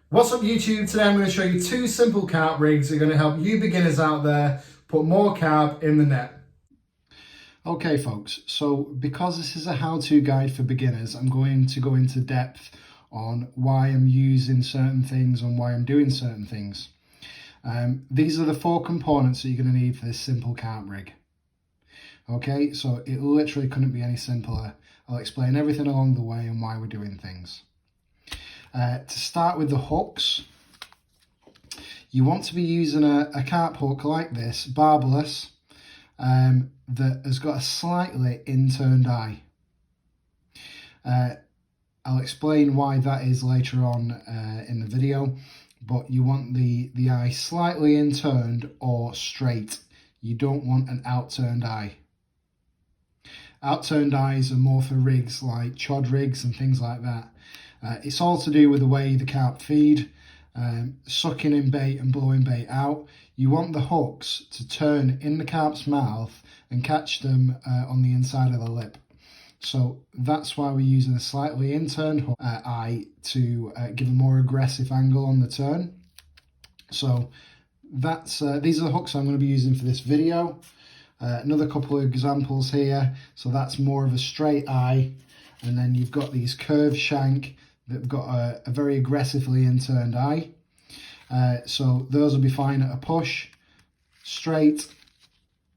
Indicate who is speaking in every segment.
Speaker 1: What's up YouTube? Today I'm going to show you two simple carp rigs that are going to help you beginners out there put more carp in the net. Okay folks, so because this is a how-to guide for beginners, I'm going to go into depth on why I'm using certain things and why I'm doing certain things. These are the four components that you're going to need for this simple carp rig. Okay, so it literally couldn't be any simpler. I'll explain everything along the way and why we're doing things. To start with the hooks, you want to be using a carp hook like this, barbless, that has got a slightly inturned eye. I'll explain why that is later on in the video, but you want the eye slightly inturned or straight. You don't want an outturned eye. Outturned eyes are more for rigs like chod rigs and things like that. It's all to do with the way the carp feed, sucking in bait and blowing bait out. You want the hooks to turn in the carp's mouth and catch them on the inside of the lip. So that's why we're using a slightly inturned eye to give a more aggressive angle on the turn. So that's these are the hooks I'm going to be using for this video. Another couple of examples here. So that's more of a straight eye, and then you've got these curved shank that have got a very aggressively inturned eye. So those will be fine at a push, straight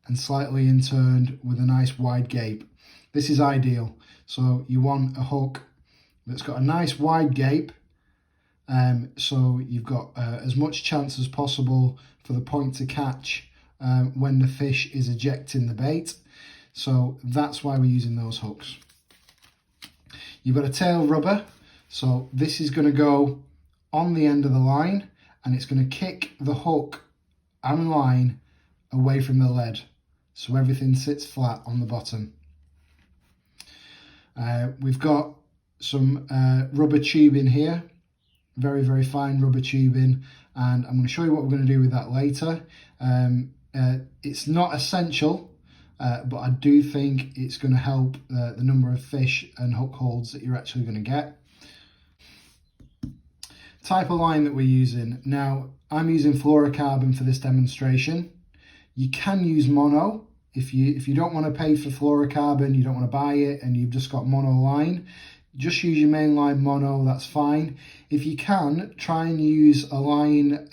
Speaker 1: and slightly inturned with a nice wide gape. This is ideal. So you want a hook that's got a nice wide gape, so you've got as much chance as possible for the point to catch when the fish is ejecting the bait. So that's why we're using those hooks. You've got a tail rubber, so this is going to go on the end of the line and it's going to kick the hook and line away from the lead, so everything sits flat on the bottom. We've got some rubber tubing here, very, very fine rubber tubing, and I'm going to show you what we're going to do with that later. It's not essential, but I do think it's going to help the number of fish and hook holds that you're actually going to get. Type of line that we're using. Now, I'm using fluorocarbon for this demonstration. You can use mono. If you don't want to pay for fluorocarbon, you don't want to buy it, and you've just got mono line, just use your mainline mono, that's fine. If you can, try and use a line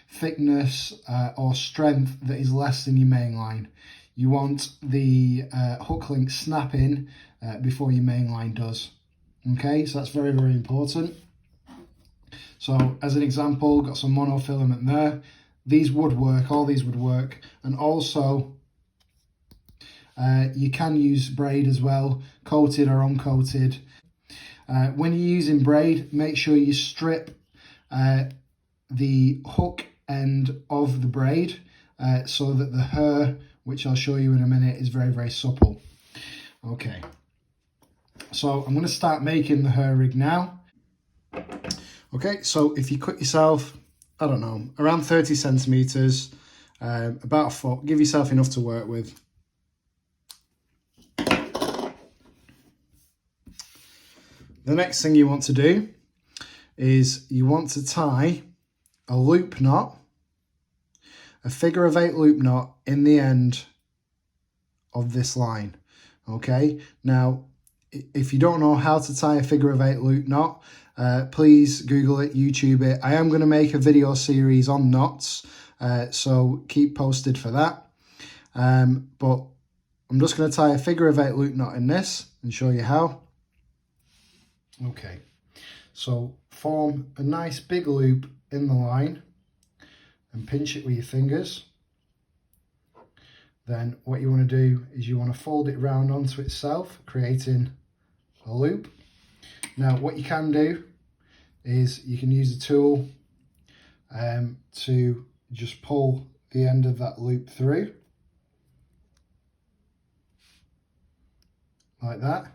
Speaker 1: thickness or strength that is less than your main line. You want the hook link snapping before your main line does. Okay, so that's very, very important. So as an example, got some monofilament there. These would work, all these would work. And also you can use braid as well, coated or uncoated. When you're using braid, make sure you strip the hook end of the braid so that the hair, which I'll show you in a minute, is very, very supple. Okay, so I'm going to start making the hair rig now. Okay, so if you cut yourself, I don't know, around 30 centimeters, about a foot, give yourself enough to work with. The next thing you want to do is you want to tie a loop knot, a figure of 8 loop knot in the end of this line. Okay, now if you don't know how to tie a figure of 8 loop knot, please Google it, YouTube it. I am going to make a video series on knots, so keep posted for that. But I'm just going to tie a figure of 8 loop knot in this and show you how. Okay, so form a nice big loop in the line and pinch it with your fingers. Then what you want to do is you want to fold it round onto itself, creating a loop. Now what you can do is you can use a tool to just pull the end of that loop through, like that.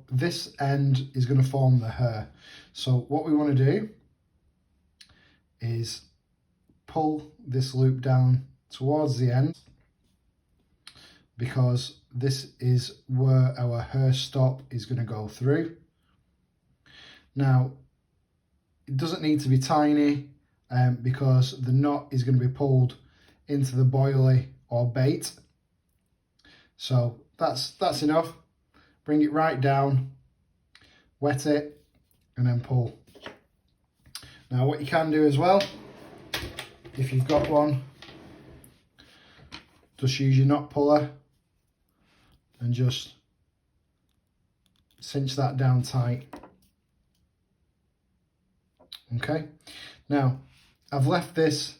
Speaker 1: This end is going to form the hair. So what we want to do is pull this loop down towards the end, because this is where our hair stop is going to go through. Now, It doesn't need to be tiny because the knot is going to be pulled into the boilie or bait. So that's enough. Bring it right down, wet it, and then pull. Now what you can do as well, if you've got one, just use your knot puller and just cinch that down tight. Okay, now I've left this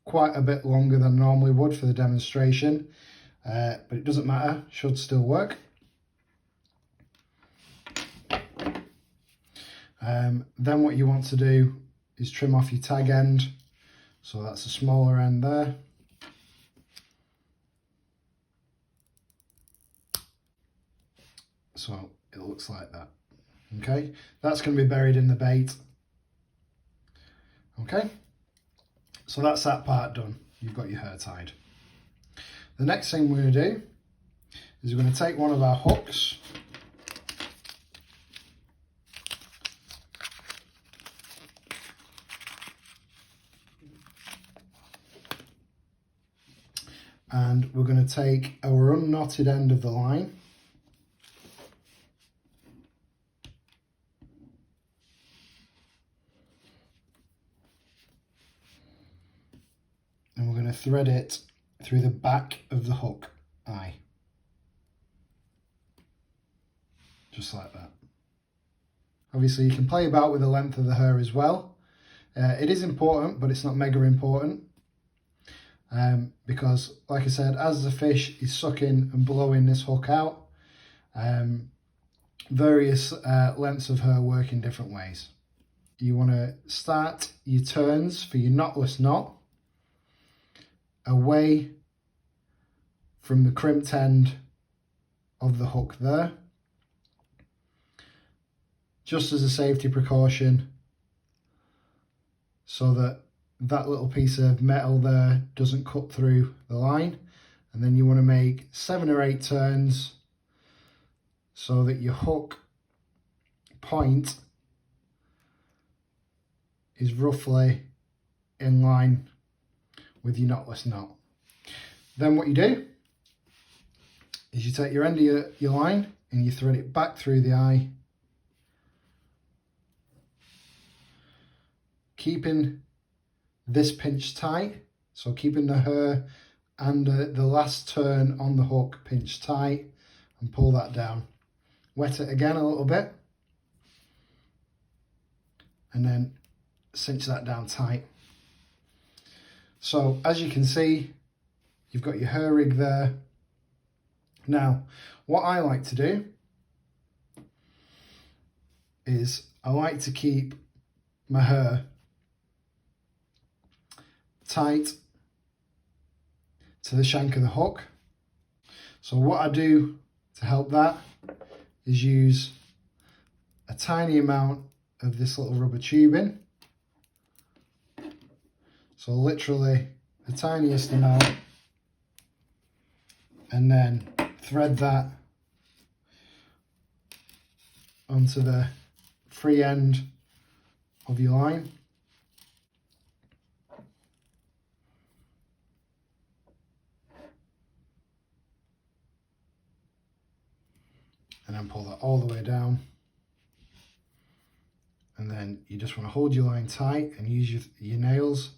Speaker 1: quite a bit longer than I normally would for the demonstration, but it doesn't matter, should still work. Then what you want to do is trim off your tag end, so that's a smaller end there. So it looks like that. Okay, that's going to be buried in the bait. Okay, so that's that part done. You've got your hair tied. The next thing we're going to do is we're going to take one of our hooks, and we're going to take our unknotted end of the line, and we're going to thread it through the back of the hook eye, just like that. Obviously you can play about with the length of the hair as well. It is important, but it's not mega important, because like I said, as the fish is sucking and blowing this hook out, various lengths of hair work in different ways. You want to start your turns for your knotless knot away from the crimped end of the hook there, just as a safety precaution, so that that little piece of metal there doesn't cut through the line. And then you want to make 7 or 8 turns so that your hook point is roughly in line with your knotless knot. Then what you do is you take your end of your line and you thread it back through the eye, keeping this pinched tight, so keeping the hair and the last turn on the hook pinched tight, and pull that down. Wet it again a little bit and then cinch that down tight. So as you can see, you've got your hair rig there. Now what I like to do is I like to keep my hair tight to the shank of the hook. So what I do to help that is use a tiny amount of this little rubber tubing. So literally the tiniest amount, and then thread that onto the free end of your line. And then pull that all the way down. And then you just want to hold your line tight and use your nails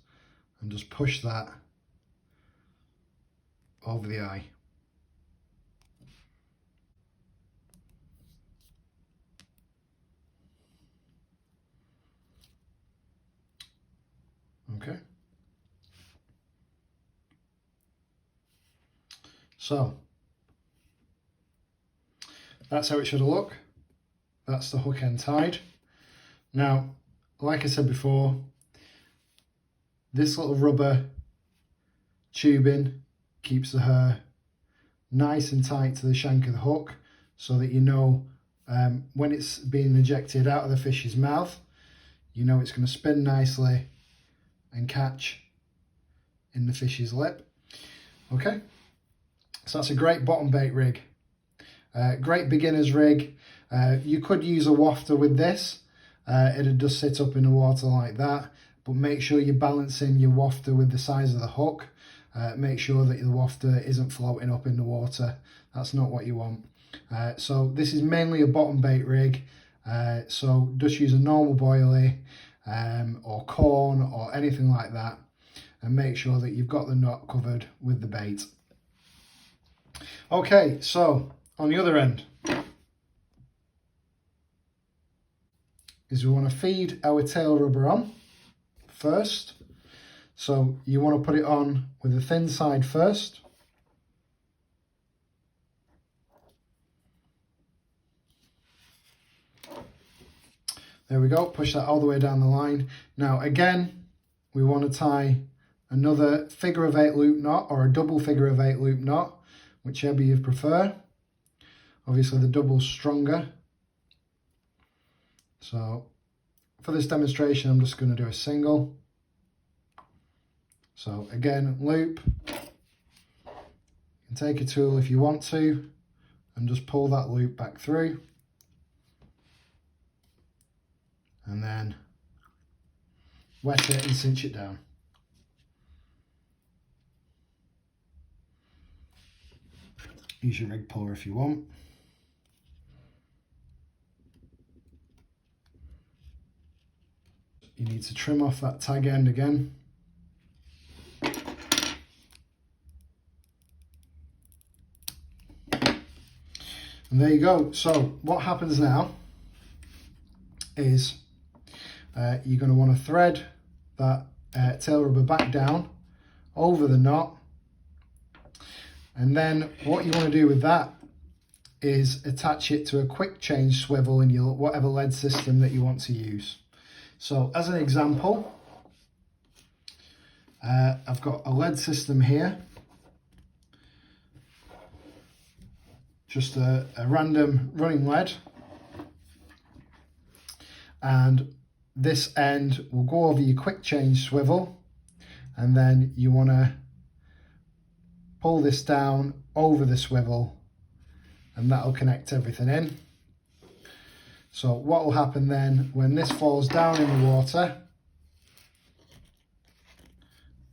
Speaker 1: and just push that over the eye. Okay. So that's how it should look. That's the hook end tied. Now, like I said before, this little rubber tubing keeps the hair nice and tight to the shank of the hook, so that you know when it's being ejected out of the fish's mouth, you know it's going to spin nicely and catch in the fish's lip. Okay, so that's a great bottom bait rig. Great beginner's rig. You could use a wafter with this, it'll just sit up in the water like that. But make sure you're balancing your wafter with the size of the hook. Make sure that the wafter isn't floating up in the water. That's not what you want. So this is mainly a bottom bait rig. So just use a normal boilie or corn or anything like that, and make sure that you've got the knot covered with the bait. Okay, so on the other end is we want to feed our tail rubber on first. So you want to put it on with the thin side first. There we go, push that all the way down the line. Now again, we want to tie another figure of 8 loop knot or a double figure of 8 loop knot, whichever you prefer. Obviously the double's stronger. So for this demonstration, I'm just going to do a single. So again, loop. You can take a tool if you want to and just pull that loop back through. And then wet it and cinch it down. Use your rig puller if you want. You need to trim off that tag end again. And there you go. So what happens now is you're going to want to thread that tail rubber back down over the knot, and then what you want to do with that is attach it to a quick change swivel in your whatever lead system that you want to use. So as an example, I've got a lead system here, just a random running lead, and this end will go over your quick change swivel, and then you want to pull this down over the swivel, and that'll connect everything in. So what will happen then when this falls down in the water,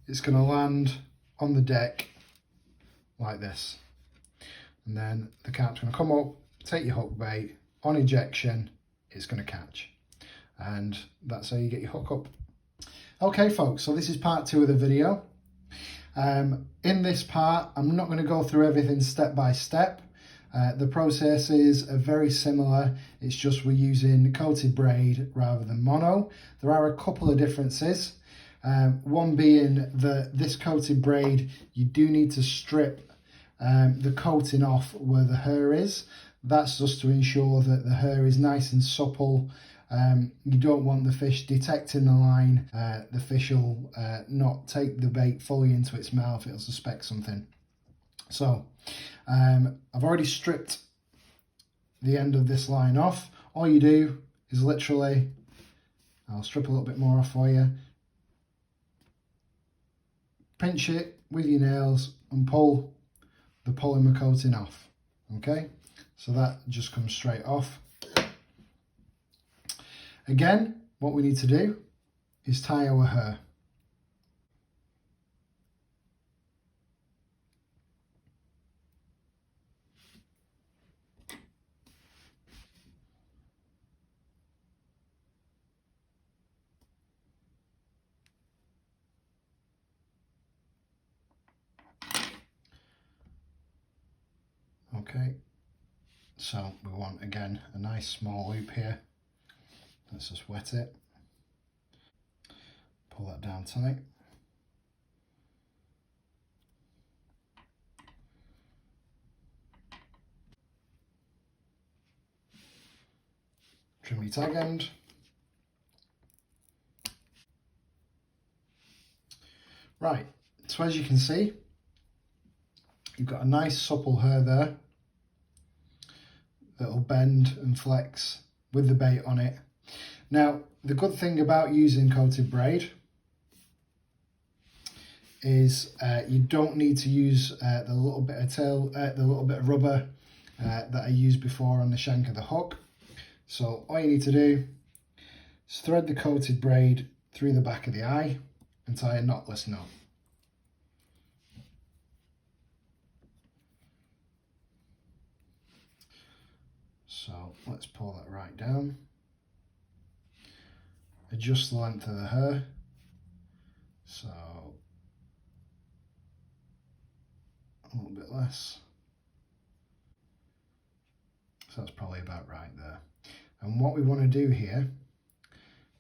Speaker 1: it's going to land on the deck like this, and then the carp's going to come up, take your hook bait, on ejection it's going to catch, and that's how you get your hook up. Okay folks, so this is part 2 of the video. In this part, I'm not going to go through everything step by step. The processes are very similar, it's just we're using coated braid rather than mono. There are a couple of differences. One being that this coated braid, you do need to strip the coating off where the hair is. That's just to ensure that the hair is nice and supple. You don't want the fish detecting the line. The fish will not take the bait fully into its mouth, it'll suspect something. So I've already stripped the end of this line off. All you do is literally, I'll strip a little bit more off for you, pinch it with your nails and pull the polymer coating off. Okay, so that just comes straight off. Again, what we need to do is tie our hair. Okay, so we want again a nice small loop here. Let's just wet it, pull that down tight. Trim your tag end. Right, so as you can see, you've got a nice supple hair there that'll bend and flex with the bait on it. Now, the good thing about using coated braid is you don't need to use the little bit of rubber that I used before on the shank of the hook. So all you need to do is thread the coated braid through the back of the eye and tie a knotless knot. So let's pull that right down. Adjust the length of the hair. So a little bit less. So that's probably about right there. And what we want to do here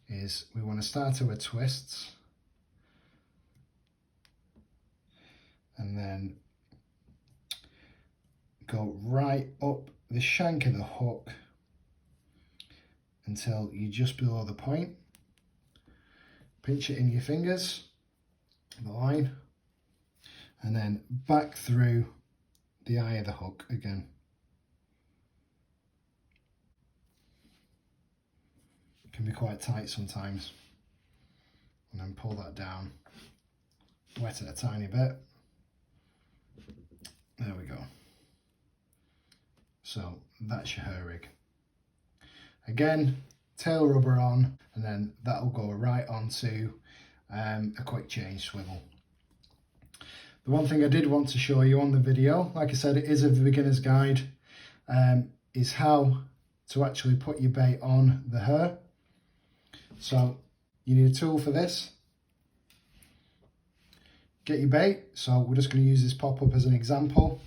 Speaker 1: is we want to start our twists and then go right up the shank of the hook until you're just below the point. Pinch it in your fingers, the line, and then back through the eye of the hook again. It can be quite tight sometimes. And then pull that down, wet it a tiny bit. There we go. So that's your hair rig. Again, tail rubber on, and then that'll go right onto a quick change swivel. The one thing I did want to show you on the video, like I said, it is a beginner's guide, is how to actually put your bait on the hair. So you need a tool for this. Get your bait. So we're just going to use this pop-up as an example.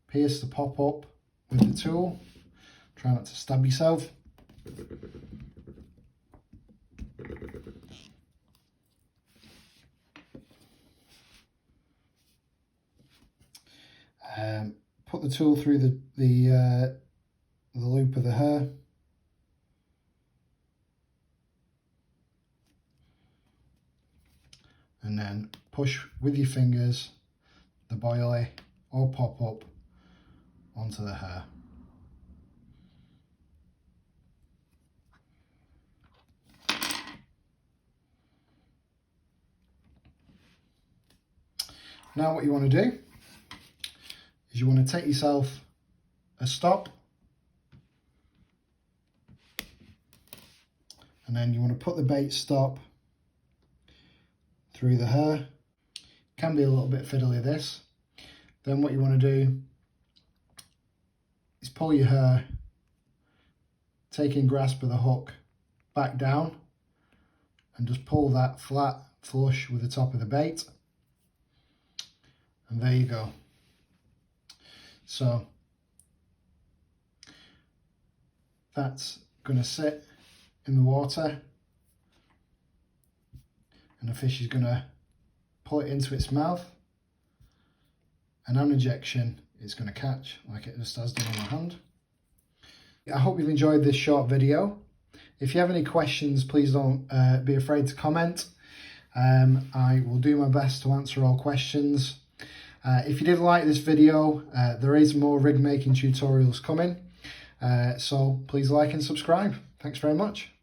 Speaker 1: Pierce the pop-up with the tool. Try not to stab yourself. Put the tool through the loop of the hair. And then push with your fingers the boilie or pop-up onto the hair. Now what you want to do is you want to take yourself a stop, and then you want to put the bait stop through the hair. Can be a little bit fiddly this. Then what you want to do is pull your hair, taking grasp of the hook back down, and just pull that flat flush with the top of the bait. And there you go. So that's going to sit in the water, and the fish is going to pull it into its mouth, and on ejection it's going to catch like it just has done on my hand. I hope you've enjoyed this short video. If you have any questions, please don't be afraid to comment. I will do my best to answer all questions. If you did like this video, there is more rig making tutorials coming, so please like and subscribe. Thanks very much.